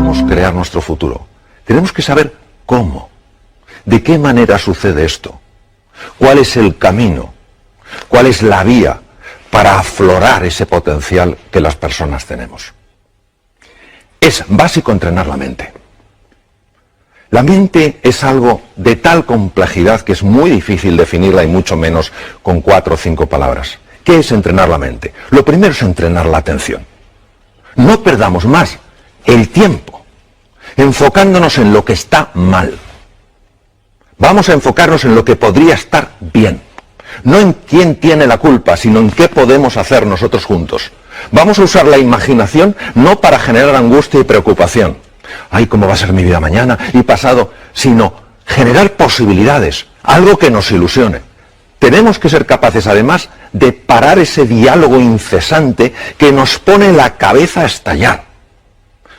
queramos crear nuestro futuro, tenemos que saber cómo, de qué manera sucede esto, cuál es el camino, cuál es la vía para aflorar ese potencial que las personas tenemos. Es básico entrenar la mente. La mente es algo de tal complejidad que es muy difícil definirla y mucho menos con 4 o 5 palabras. ¿Qué es entrenar la mente? Lo primero es entrenar la atención. No perdamos más el tiempo enfocándonos en lo que está mal. Vamos a enfocarnos en lo que podría estar bien. No en quién tiene la culpa, sino en qué podemos hacer nosotros juntos. Vamos a usar la imaginación no para generar angustia y preocupación. Ay, ¿cómo va a ser mi vida mañana y pasado? Sino generar posibilidades, algo que nos ilusione. Tenemos que ser capaces, además, de parar ese diálogo incesante que nos pone la cabeza a estallar,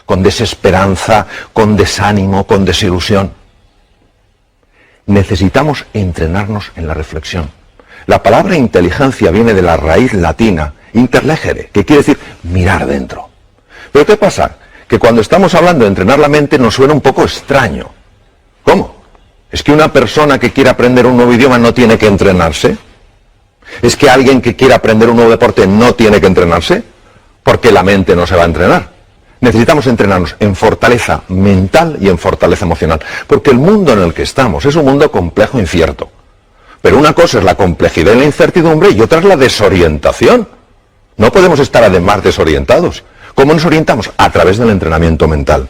con desesperanza, con desánimo, con desilusión. Necesitamos entrenarnos en la reflexión. La palabra inteligencia viene de la raíz latina, interlegere, que quiere decir mirar dentro. Pero ¿qué pasa? Que cuando estamos hablando de entrenar la mente nos suena un poco extraño. ¿Cómo? ¿Es que una persona que quiere aprender un nuevo idioma no tiene que entrenarse? ¿Es que alguien que quiere aprender un nuevo deporte no tiene que entrenarse? Porque la mente no se va a entrenar. Necesitamos entrenarnos en fortaleza mental y en fortaleza emocional. Porque el mundo en el que estamos es un mundo complejo e incierto. Pero una cosa es la complejidad y la incertidumbre y otra es la desorientación. No podemos estar además desorientados. ¿Cómo nos orientamos? A través del entrenamiento mental.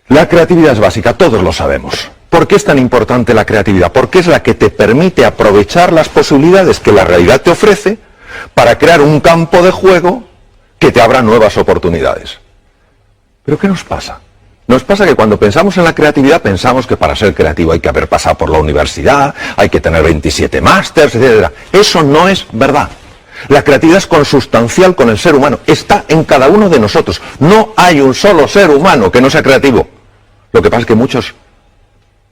La creatividad es básica, todos lo sabemos. ¿Por qué es tan importante la creatividad? Porque es la que te permite aprovechar las posibilidades que la realidad te ofrece para crear un campo de juego que te abra nuevas oportunidades. ¿Pero qué nos pasa? Nos pasa que cuando pensamos en la creatividad pensamos que para ser creativo hay que haber pasado por la universidad, hay que tener 27 másters, etc. Eso no es verdad. La creatividad es consustancial con el ser humano, está en cada uno de nosotros. No hay un solo ser humano que no sea creativo. Lo que pasa es que muchos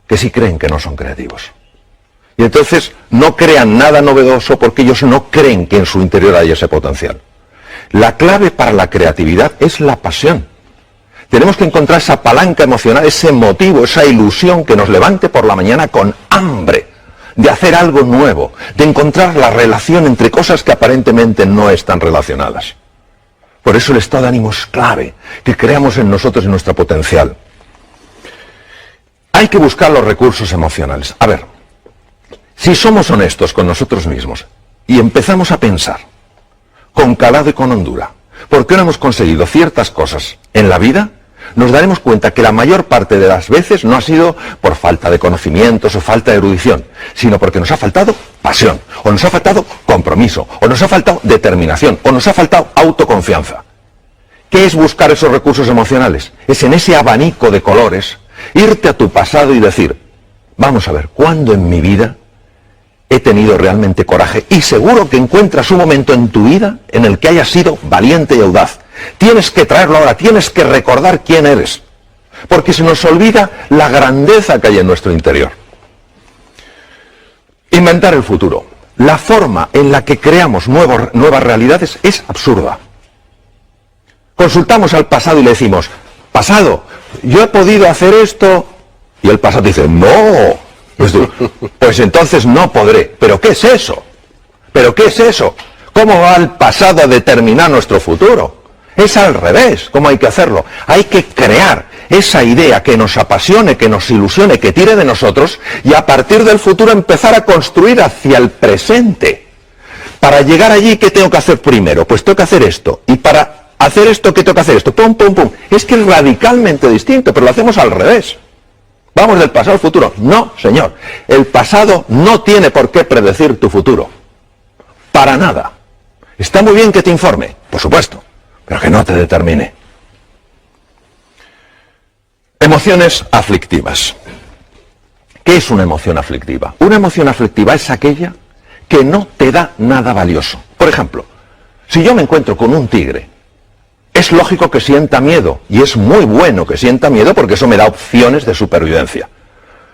que sí creen que no son creativos. Y entonces no crean nada novedoso porque ellos no creen que en su interior hay ese potencial. La clave para la creatividad es la pasión. Tenemos que encontrar esa palanca emocional, ese motivo, esa ilusión que nos levante por la mañana con hambre de hacer algo nuevo, de encontrar la relación entre cosas que aparentemente no están relacionadas. Por eso el estado de ánimo es clave, que creamos en nosotros y nuestro potencial. Hay que buscar los recursos emocionales. A ver, si somos honestos con nosotros mismos y empezamos a pensar con calado y con hondura, ¿por qué no hemos conseguido ciertas cosas en la vida? Nos daremos cuenta que la mayor parte de las veces no ha sido por falta de conocimientos o falta de erudición, sino porque nos ha faltado pasión, o nos ha faltado compromiso, o nos ha faltado determinación, o nos ha faltado autoconfianza. ¿Qué es buscar esos recursos emocionales? Es en ese abanico de colores irte a tu pasado y decir, vamos a ver, ¿cuándo en mi vida he tenido realmente coraje? Y seguro que encuentras un momento en tu vida en el que hayas sido valiente y audaz. Tienes que traerlo ahora, tienes que recordar quién eres, porque se nos olvida la grandeza que hay en nuestro interior. Inventar el futuro. La forma en la que creamos nuevas realidades es absurda. Consultamos al pasado y le decimos, pasado, yo he podido hacer esto, y el pasado dice, no, pues entonces no podré. ¿Pero qué es eso? ¿Pero qué es eso? ¿Cómo va el pasado a determinar nuestro futuro? Es al revés, ¿cómo hay que hacerlo? Hay que crear esa idea que nos apasione, que nos ilusione, que tire de nosotros, y a partir del futuro empezar a construir hacia el presente. Para llegar allí, ¿qué tengo que hacer primero? Pues tengo que hacer esto. Y para hacer esto, ¿qué tengo que hacer? Esto, pum, pum, pum. Es que es radicalmente distinto, pero lo hacemos al revés. Vamos del pasado al futuro. No, señor. El pasado no tiene por qué predecir tu futuro. Para nada. Está muy bien que te informe, por supuesto, pero que no te determine. Emociones aflictivas. ¿Qué es una emoción aflictiva? Una emoción aflictiva es aquella que no te da nada valioso. Por ejemplo, si yo me encuentro con un tigre, es lógico que sienta miedo, y es muy bueno que sienta miedo porque eso me da opciones de supervivencia.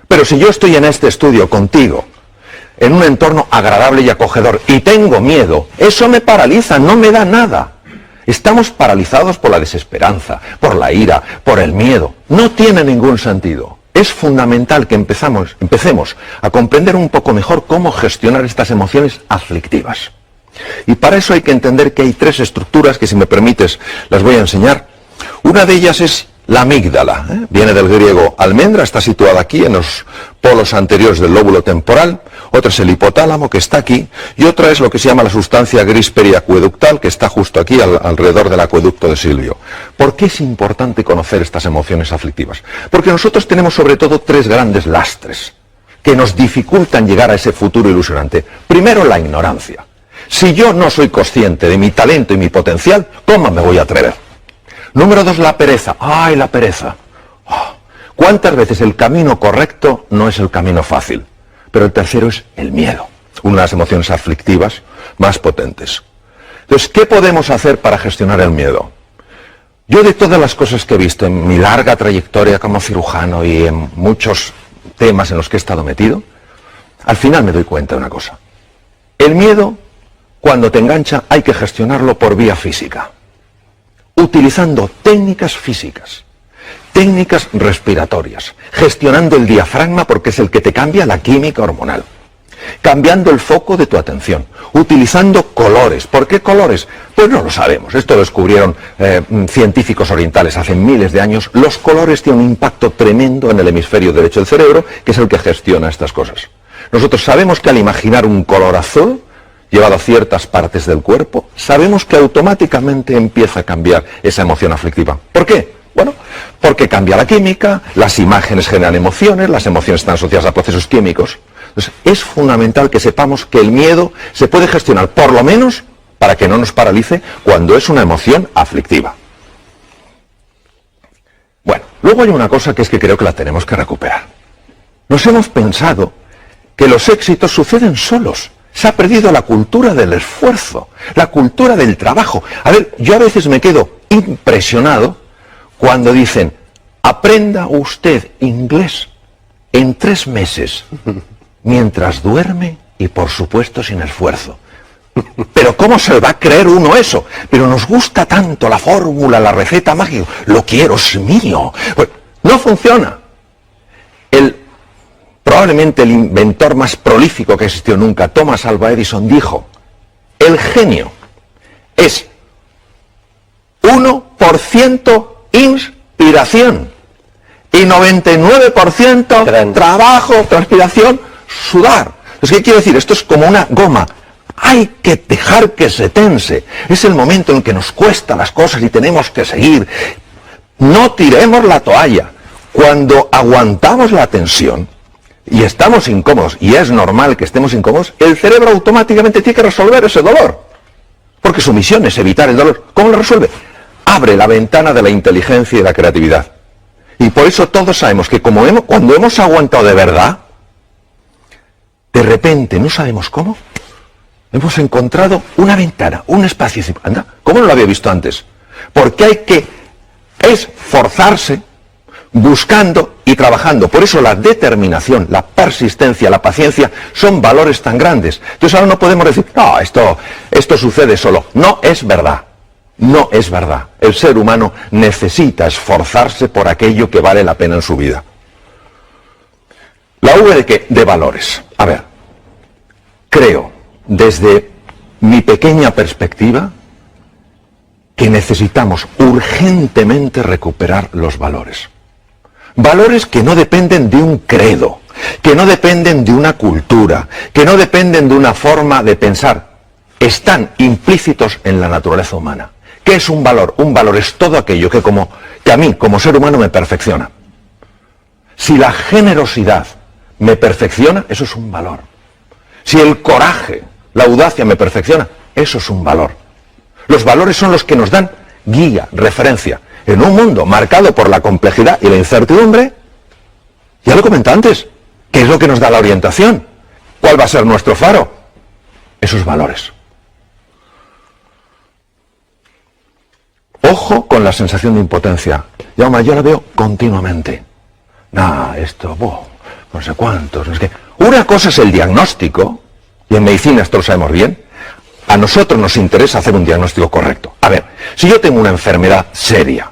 Pero si yo estoy en este estudio contigo, en un entorno agradable y acogedor, y tengo miedo, eso me paraliza, no me da nada. Estamos paralizados por la desesperanza, por la ira, por el miedo. No tiene ningún sentido. Es fundamental que empecemos a comprender un poco mejor cómo gestionar estas emociones aflictivas. Y para eso hay que entender que hay tres estructuras que, si me permites, las voy a enseñar. Una de ellas es la amígdala, viene del griego almendra, está situada aquí en los polos anteriores del lóbulo temporal. Otra es el hipotálamo, que está aquí, y otra es lo que se llama la sustancia gris periacueductal, que está justo aquí alrededor del acueducto de Silvio. ¿Por qué es importante conocer estas emociones aflictivas? Porque nosotros tenemos sobre todo tres grandes lastres que nos dificultan llegar a ese futuro ilusionante. Primero, la ignorancia. Si yo no soy consciente de mi talento y mi potencial, ¿cómo me voy a atrever? Número dos, la pereza. ¡Ay, la pereza! Oh, ¿cuántas veces el camino correcto no es el camino fácil? Pero el tercero es el miedo, una de las emociones aflictivas más potentes. Entonces, ¿qué podemos hacer para gestionar el miedo? Yo, de todas las cosas que he visto en mi larga trayectoria como cirujano y en muchos temas en los que he estado metido, al final me doy cuenta de una cosa. El miedo, cuando te engancha, hay que gestionarlo por vía física, utilizando técnicas físicas, técnicas respiratorias, gestionando el diafragma porque es el que te cambia la química hormonal, cambiando el foco de tu atención, utilizando colores. ¿Por qué colores? Pues no lo sabemos. Esto lo descubrieron científicos orientales hace miles de años. Los colores tienen un impacto tremendo en el hemisferio derecho del cerebro, que es el que gestiona estas cosas. Nosotros sabemos que al imaginar un color azul llevado a ciertas partes del cuerpo, sabemos que automáticamente empieza a cambiar esa emoción aflictiva. ¿Por qué? Bueno, porque cambia la química, las imágenes generan emociones, las emociones están asociadas a procesos químicos. Entonces, es fundamental que sepamos que el miedo se puede gestionar, por lo menos, para que no nos paralice cuando es una emoción aflictiva. Bueno, luego hay una cosa que es que creo que la tenemos que recuperar. Nos hemos pensado que los éxitos suceden solos. Se ha perdido la cultura del esfuerzo, la cultura del trabajo. A ver, yo a veces me quedo impresionado cuando dicen, aprenda usted inglés en 3 meses, mientras duerme y por supuesto sin esfuerzo. Pero ¿cómo se va a creer uno eso? Pero nos gusta tanto la fórmula, la receta mágica, lo quiero, es mío. Pues no funciona. Probablemente el inventor más prolífico que existió nunca, Thomas Alva Edison, dijo, el genio es 1% inspiración y 99% trabajo, transpiración, sudar. Entonces, ¿qué quiere decir? Esto es como una goma. Hay que dejar que se tense. Es el momento en que nos cuesta las cosas y tenemos que seguir. No tiremos la toalla. Cuando aguantamos la tensión y estamos incómodos, y es normal que estemos incómodos, el cerebro automáticamente tiene que resolver ese dolor. Porque su misión es evitar el dolor. ¿Cómo lo resuelve? Abre la ventana de la inteligencia y la creatividad. Y por eso todos sabemos que cuando hemos aguantado de verdad, de repente, no sabemos cómo, hemos encontrado una ventana, un espacio. Anda, ¿cómo no lo había visto antes? Porque hay que esforzarse buscando y trabajando. Por eso la determinación, la persistencia, la paciencia son valores tan grandes. Entonces ahora no podemos decir, no, esto sucede solo. No es verdad. No es verdad. El ser humano necesita esforzarse por aquello que vale la pena en su vida. ¿La V de qué? De valores. A ver, creo, desde mi pequeña perspectiva, que necesitamos urgentemente recuperar los valores. Valores que no dependen de un credo, que no dependen de una cultura, que no dependen de una forma de pensar. Están implícitos en la naturaleza humana. ¿Qué es un valor? Un valor es todo aquello que a mí, como ser humano, me perfecciona. Si la generosidad me perfecciona, eso es un valor. Si el coraje, la audacia me perfecciona, eso es un valor. Los valores son los que nos dan guía, referencia. En un mundo marcado por la complejidad y la incertidumbre, ya lo comenté antes, ¿qué es lo que nos da la orientación? ¿Cuál va a ser nuestro faro? Esos valores. Ojo con la sensación de impotencia. Yo la veo continuamente. Esto, no sé cuántos, no sé qué. Una cosa es el diagnóstico, y en medicina esto lo sabemos bien. A nosotros nos interesa hacer un diagnóstico correcto. A ver, si yo tengo una enfermedad seria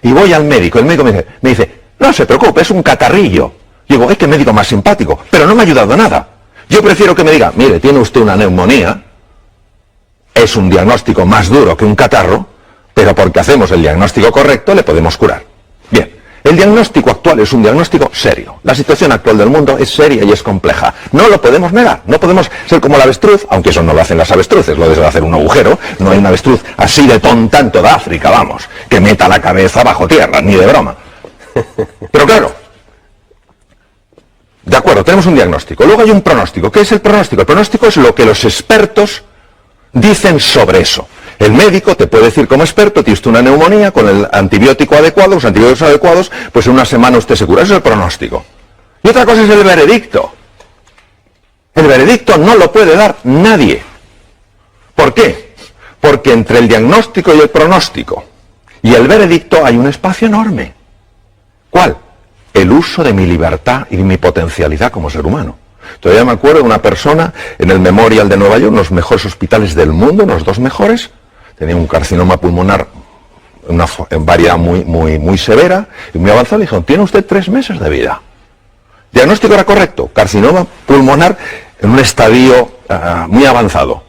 y voy al médico, el médico me dice, no se preocupe, es un catarrillo. Digo, es que médico más simpático, pero no me ha ayudado a nada. Yo prefiero que me diga, mire, tiene usted una neumonía, es un diagnóstico más duro que un catarro, pero porque hacemos el diagnóstico correcto le podemos curar. Bien, el diagnóstico actual es un diagnóstico serio. La situación actual del mundo es seria y es compleja. No lo podemos negar, no podemos ser como la avestruz, aunque eso no lo hacen las avestruces, lo de hacer un agujero, no hay una avestruz así de tonta en toda África, vamos, que meta la cabeza bajo tierra, ni de broma. Pero claro, de acuerdo, tenemos un diagnóstico. Luego hay un pronóstico. ¿Qué es el pronóstico? El pronóstico es lo que los expertos dicen sobre eso. El médico te puede decir como experto, tiene usted una neumonía, con el antibiótico adecuado, los antibióticos adecuados, pues en una semana usted se cura. Eso es el pronóstico. Y otra cosa es el veredicto. El veredicto no lo puede dar nadie. ¿Por qué? Porque entre el diagnóstico y el pronóstico y el veredicto hay un espacio enorme. ¿Cuál? El uso de mi libertad y mi potencialidad como ser humano. Todavía me acuerdo de una persona en el Memorial de Nueva York, uno de los mejores hospitales del mundo, unos 2 mejores, tenía un carcinoma pulmonar en variedad muy severa y muy avanzada. Le dijeron, tiene usted 3 meses de vida. Diagnóstico era correcto, carcinoma pulmonar en un estadio muy avanzado.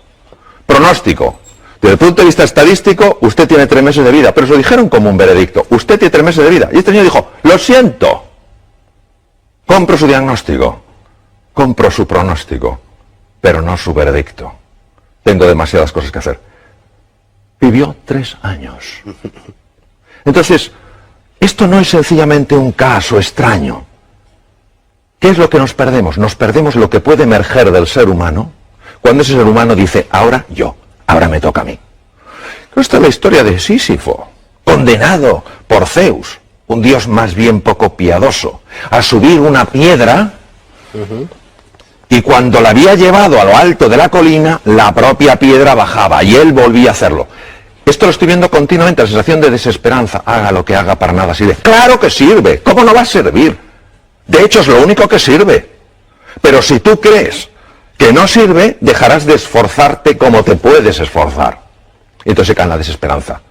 Pronóstico, desde el punto de vista estadístico, usted tiene 3 meses de vida, pero se lo dijeron como un veredicto, usted tiene 3 meses de vida. Y este señor dijo, lo siento, compro su diagnóstico, compro su pronóstico, pero no su veredicto. Tengo demasiadas cosas que hacer. Vivió 3 años. Entonces, esto no es sencillamente un caso extraño. ¿Qué es lo que nos perdemos? Nos perdemos lo que puede emerger del ser humano cuando ese ser humano dice, ahora yo, ahora me toca a mí. Esta es la historia de Sísifo, condenado por Zeus, un dios más bien poco piadoso, a subir una piedra. Y cuando la había llevado a lo alto de la colina, la propia piedra bajaba y él volvía a hacerlo. Esto lo estoy viendo continuamente, la sensación de desesperanza. Haga lo que haga, para nada sirve. ¡Claro que sirve! ¿Cómo no va a servir? De hecho, es lo único que sirve. Pero si tú crees que no sirve, dejarás de esforzarte como te puedes esforzar. Entonces se cae en la desesperanza.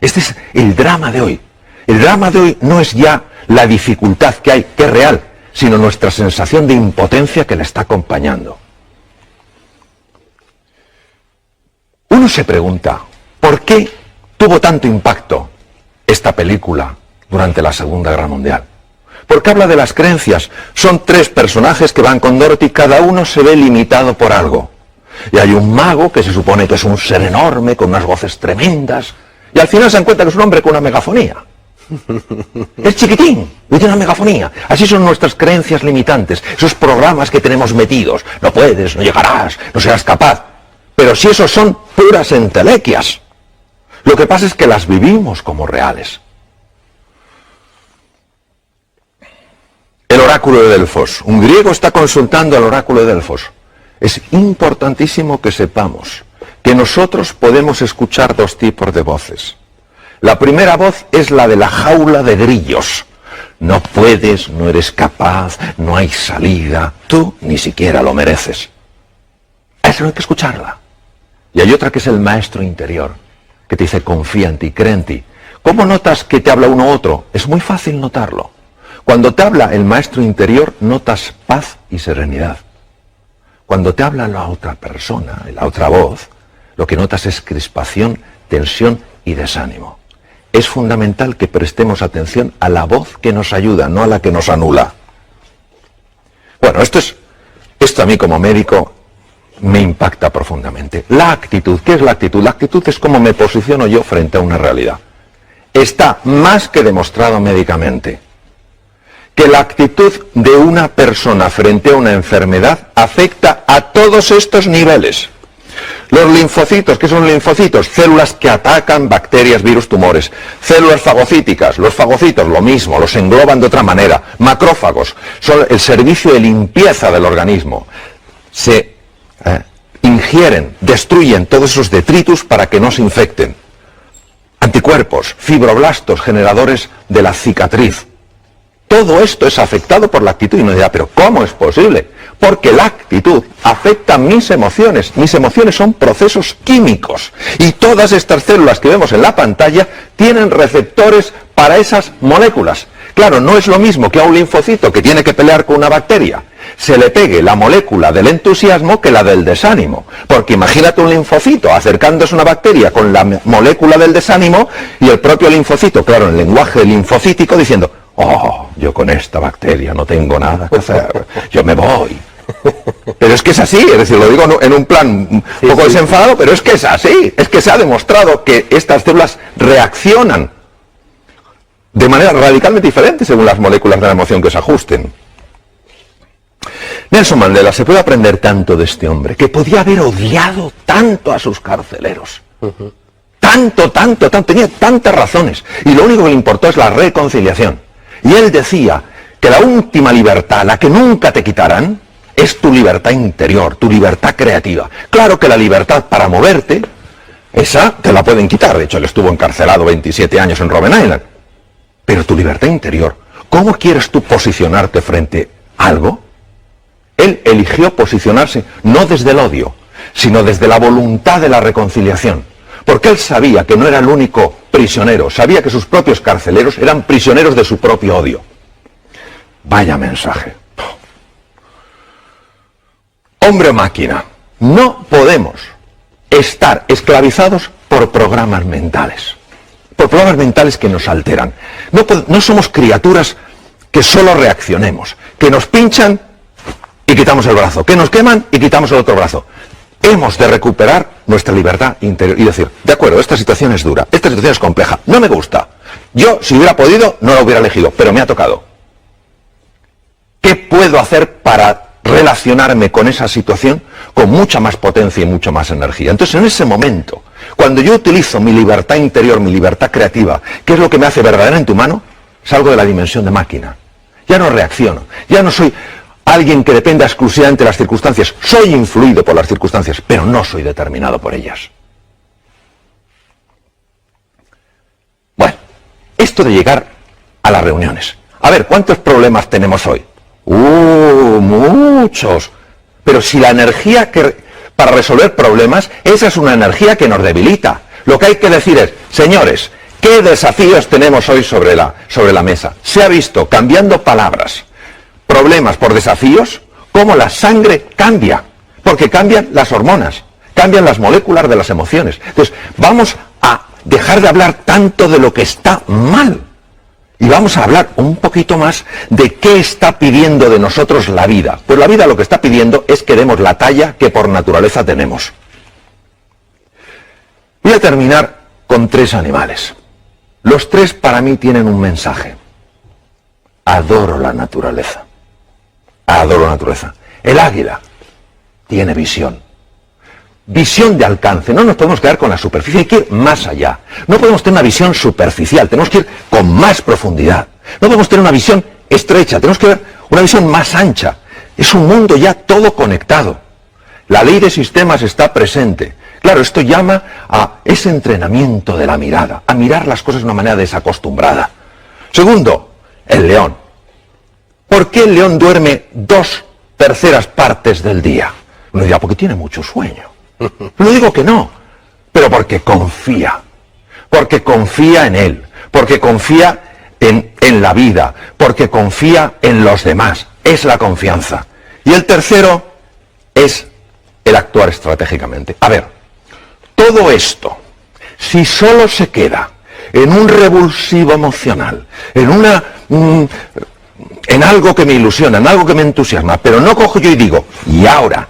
Este es el drama de hoy. El drama de hoy no es ya la dificultad que hay, que es real, sino nuestra sensación de impotencia que le está acompañando. Uno se pregunta, ¿por qué tuvo tanto impacto esta película durante la Segunda Guerra Mundial? Porque habla de las creencias. Son 3 personajes que van con Dorothy, cada uno se ve limitado por algo. Y hay un mago que se supone que es un ser enorme, con unas voces tremendas, y al final se encuentra que es un hombre con una megafonía. Es chiquitín y tiene una megafonía. Así son nuestras creencias limitantes, esos programas que tenemos metidos. No puedes, no llegarás, no serás capaz. Pero si esos son puras entelequias, lo que pasa es que las vivimos como reales. El oráculo de Delfos. Un griego está consultando al oráculo de Delfos. Es importantísimo que sepamos que nosotros podemos escuchar 2 tipos de voces. La primera voz es la de la jaula de grillos. No puedes, no eres capaz, no hay salida, tú ni siquiera lo mereces. Eso hay que escucharla. Y hay otra que es el maestro interior, que te dice confía en ti, cree en ti. ¿Cómo notas que te habla uno u otro? Es muy fácil notarlo. Cuando te habla el maestro interior, notas paz y serenidad. Cuando te habla la otra persona, la otra voz, lo que notas es crispación, tensión y desánimo. Es fundamental que prestemos atención a la voz que nos ayuda, no a la que nos anula. Bueno, esto a mí como médico me impacta profundamente. La actitud, ¿qué es la actitud? La actitud es cómo me posiciono yo frente a una realidad. Está más que demostrado médicamente que la actitud de una persona frente a una enfermedad afecta a todos estos niveles. Los linfocitos, ¿qué son linfocitos? Células que atacan bacterias, virus, tumores. Células fagocíticas, los fagocitos, lo mismo, los engloban de otra manera. Macrófagos, son el servicio de limpieza del organismo. Se ingieren, destruyen todos esos detritus para que no se infecten. Anticuerpos, fibroblastos, generadores de la cicatriz. Todo esto es afectado por la actitud. Y uno dirá, ¿pero cómo es posible? Porque la actitud afecta mis emociones. Mis emociones son procesos químicos. Y todas estas células que vemos en la pantalla tienen receptores para esas moléculas. Claro, no es lo mismo que a un linfocito que tiene que pelear con una bacteria se le pegue la molécula del entusiasmo que la del desánimo. Porque imagínate un linfocito acercándose a una bacteria con la molécula del desánimo y el propio linfocito, claro, en el lenguaje linfocítico, diciendo: oh, yo con esta bacteria no tengo nada que hacer, yo me voy. Pero es que es así, es decir, lo digo en un plan un poco desenfadado, pero es que es así, es que se ha demostrado que estas células reaccionan de manera radicalmente diferente según las moléculas de la emoción que se ajusten. Nelson Mandela, se puede aprender tanto de este hombre, que podía haber odiado tanto a sus carceleros. Tanto, tenía tantas razones. Y lo único que le importó es la reconciliación. Y él decía que la última libertad, la que nunca te quitarán, es tu libertad interior, tu libertad creativa. Claro que la libertad para moverte, esa te la pueden quitar. De hecho, él estuvo encarcelado 27 años en Robben Island. Pero tu libertad interior, ¿cómo quieres tú posicionarte frente a algo? Él eligió posicionarse no desde el odio, sino desde la voluntad de la reconciliación. Porque él sabía que no era el único prisionero, sabía que sus propios carceleros eran prisioneros de su propio odio. Vaya mensaje. Hombre o máquina, no podemos estar esclavizados por programas mentales. Por programas mentales que nos alteran. No somos criaturas que solo reaccionemos, que nos pinchan y quitamos el brazo, que nos queman y quitamos el otro brazo. Hemos de recuperar nuestra libertad interior y decir: de acuerdo, esta situación es dura, esta situación es compleja, no me gusta. Yo, si hubiera podido, no la hubiera elegido, pero me ha tocado. ¿Qué puedo hacer para relacionarme con esa situación con mucha más potencia y mucha más energía? Entonces, en ese momento, cuando yo utilizo mi libertad interior, mi libertad creativa, ¿qué es lo que me hace verdaderamente humano? Salgo de la dimensión de máquina. Ya no reacciono, ya no soy alguien que dependa exclusivamente de las circunstancias. Soy influido por las circunstancias, pero no soy determinado por ellas. Bueno, esto de llegar a las reuniones. A ver, ¿cuántos problemas tenemos hoy? Muchos. Pero si la energía para resolver problemas, esa es una energía que nos debilita. Lo que hay que decir es: señores, ¿qué desafíos tenemos hoy sobre la mesa? Se ha visto, cambiando palabras, problemas por desafíos, cómo la sangre cambia, porque cambian las hormonas, cambian las moléculas de las emociones. Entonces, vamos a dejar de hablar tanto de lo que está mal y vamos a hablar un poquito más de qué está pidiendo de nosotros la vida. Pues la vida lo que está pidiendo es que demos la talla que por naturaleza tenemos. Voy a terminar con 3 animales. Los 3 para mí tienen un mensaje. Adoro la naturaleza. Adoro la naturaleza. El águila tiene visión. Visión de alcance. No nos podemos quedar con la superficie, hay que ir más allá. No podemos tener una visión superficial, tenemos que ir con más profundidad. No podemos tener una visión estrecha, tenemos que ver una visión más ancha. Es un mundo ya todo conectado. La ley de sistemas está presente. Claro, esto llama a ese entrenamiento de la mirada, a mirar las cosas de una manera desacostumbrada. Segundo, el león. ¿Por qué el león duerme 2/3 partes del día? Uno dirá: porque tiene mucho sueño. No digo que no, pero porque confía en él, porque confía en la vida, porque confía en los demás. Es la confianza. Y el tercero es el actuar estratégicamente. A ver, todo esto, si solo se queda en un revulsivo emocional, en algo que me ilusiona, en algo que me entusiasma, pero no cojo yo y digo: y ahora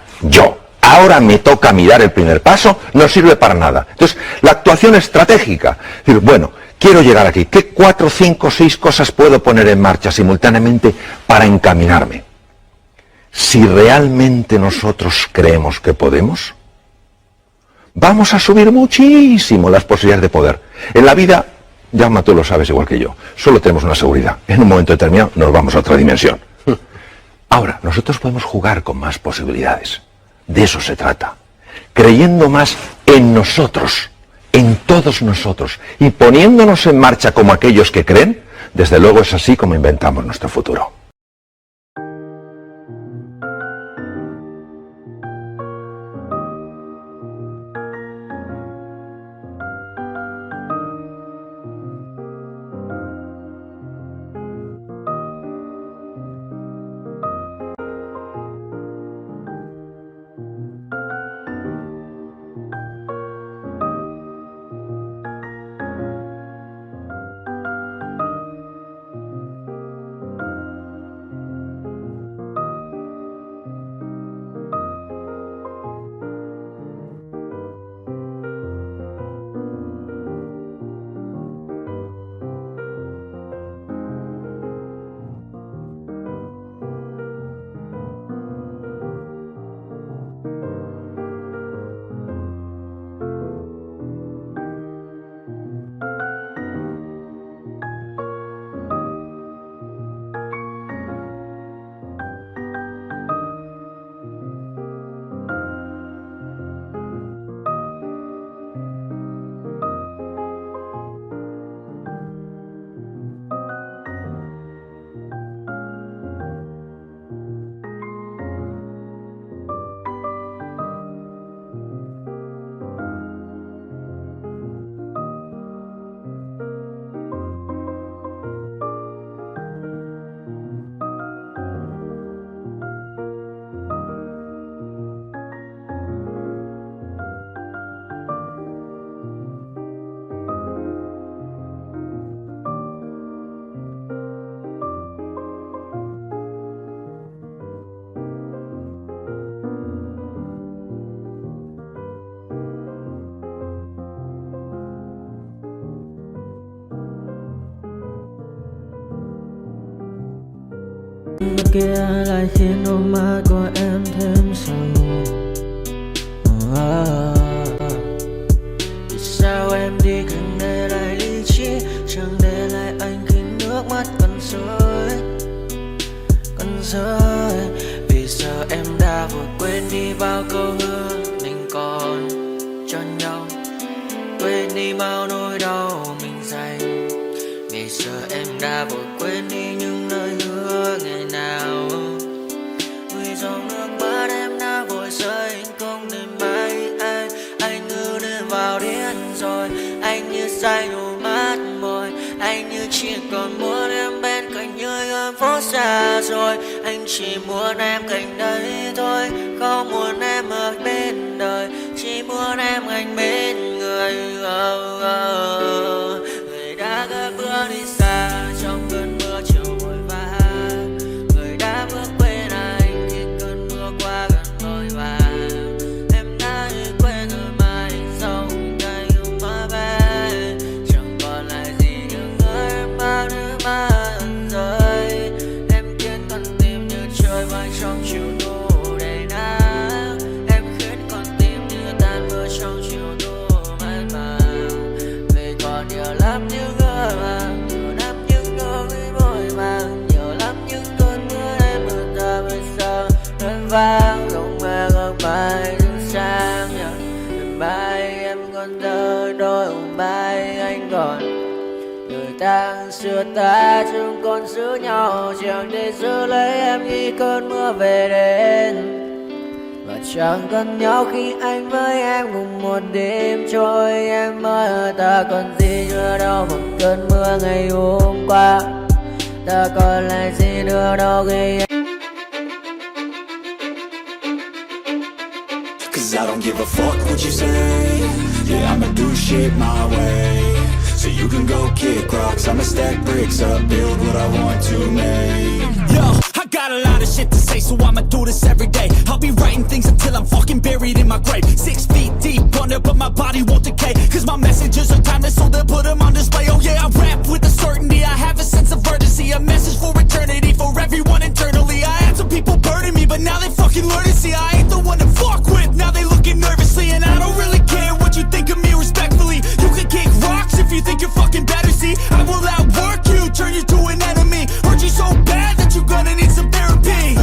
me toca mirar el primer paso, no sirve para nada. Entonces, la actuación estratégica, es decir, bueno, quiero llegar aquí, ¿qué 4, 5, 6 cosas puedo poner en marcha simultáneamente para encaminarme? Si realmente nosotros creemos que podemos, vamos a subir muchísimo las posibilidades de poder. En la vida, Jaume, tú lo sabes igual que yo, solo tenemos una seguridad. En un momento determinado nos vamos a otra dimensión. Ahora, nosotros podemos jugar con más posibilidades. De eso se trata. Creyendo más en nosotros, en todos nosotros, y poniéndonos en marcha como aquellos que creen, desde luego es así como inventamos nuestro futuro. Bên kia lại khiến đôi mắt của em thêm sầu. Vì sao em đi không để lại lý trí, chẳng để lại anh khi nước mắt cần rơi, cần rơi. Vì giờ em đã vội quên đi bao câu hứa mình còn cho nhau, quên đi bao nỗi đau mình dành. Vì giờ em đã vội quên đi những lời hứa ngày nào. Vì dòng nước mắt em đã vội rơi, anh không thể mãi anh ngư đến vào điên rồi. Anh như say đôi mắt môi, anh như chỉ còn muốn em bên cạnh như em phố xa rồi. Anh chỉ muốn em cạnh đấy thôi, không muốn em ở bên đời, chỉ muốn em anh bên người. Người đã gỡ bước đi xa trong cơn mưa chiều vội vã, người đã bước quên anh khi cơn mưa qua gần vội vã. Em đã quên rồi mai sau đây không mơ về, chẳng còn lại gì nhưng em bao nước mắt rơi. Em khiến con tim như trôi bay trong chiều thu đầy nắng, em khiến con tim như tan vỡ trong chiều thu mát màng. Vì còn nhiều lắm những ngỡ màng, nhiều lắm những nỗi vội vàng, nhiều lắm những cơn mưa em mưa ta bây giờ vẫn vang. Không mơ không phải những sáng đêm mai em còn thơ đôi hôm mai anh còn. Đời ta xưa ta chúng còn giữ nhau, chẳng để giữ lấy em khi cơn mưa về đến. Và chẳng cần nhau khi anh với em cùng một đêm trôi. Em ơi ta còn gì nữa đâu một cơn mưa ngày hôm qua, ta còn lại gì nữa đâu khi em. Cause I don't give a fuck what you say. Yeah, I'ma do shit my way. So you can go kick rocks, I'ma stack bricks up, build what I want to make. Yo, I got a lot of shit to say, so I'ma do this every day. I'll be writing things until I'm fucking buried in my grave. 6 feet deep under, but my body won't decay. Cause my messages are timeless, so they'll put them on display. Oh yeah, I rap with a certainty, I have a sense of urgency. A message for eternity, for everyone internally. I had some people burning me, but now they fucking learn to see I ain't the one to fuck with. Now they looking nervously, and I don't really care what you think of me respectfully. You can kick rocks if you think you're fucking better, see I will outwork you, turn you to an enemy. Hurt you so bad that you're gonna need some therapy.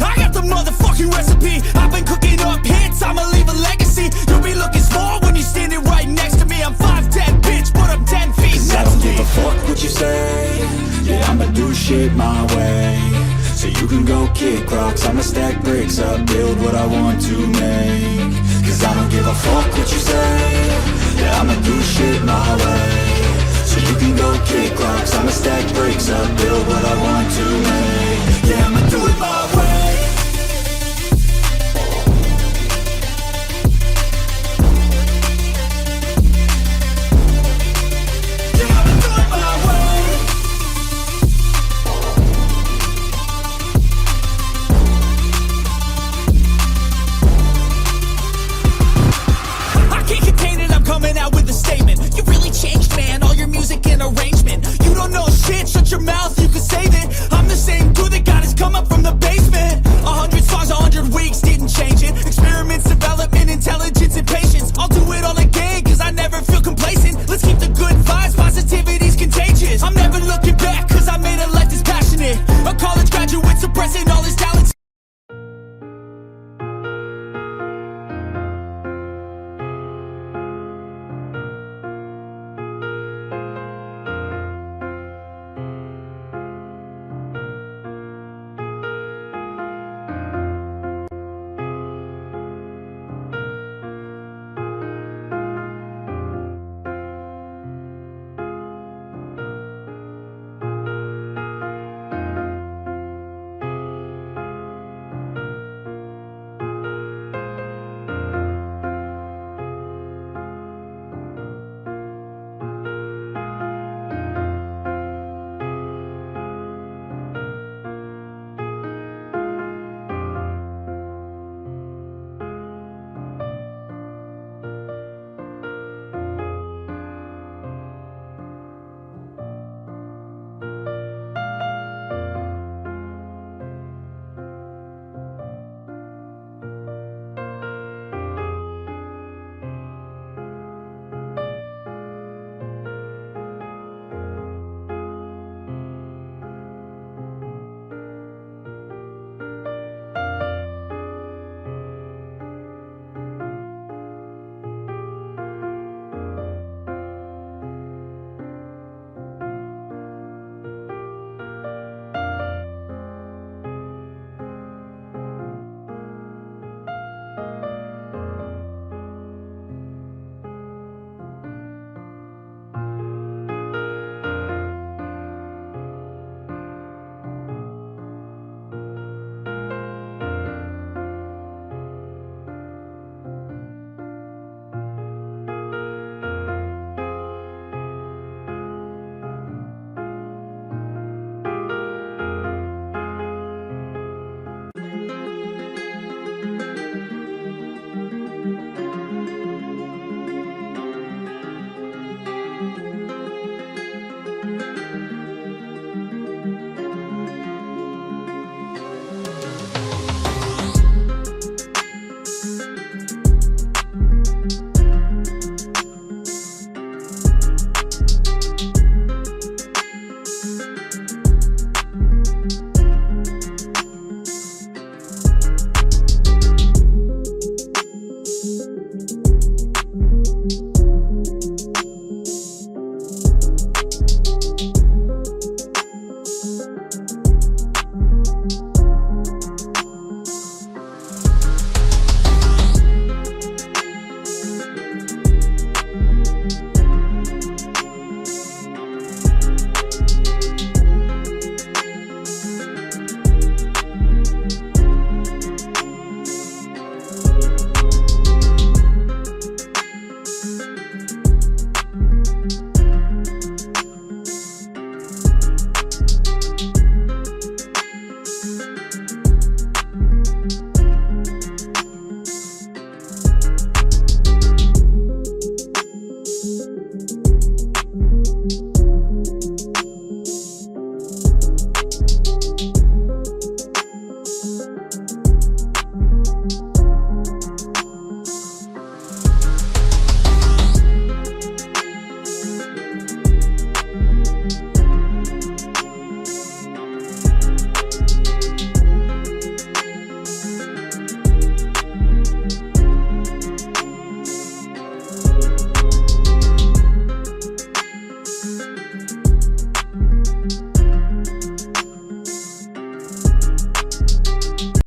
I got the motherfucking recipe, I've been cooking up hits, I'ma leave a legacy. You'll be looking small when you're standing right next to me. I'm 5'10", bitch, but I'm 10 feet. Cause I don't give a fuck what you say. Yeah, I'ma do shit my way. So you can go kick rocks, I'ma stack bricks up, build what I want to make. Cause I don't give a fuck what you say. Yeah, I'ma do shit my way. So you can go kick rocks, I'ma stack bricks up, build what I want to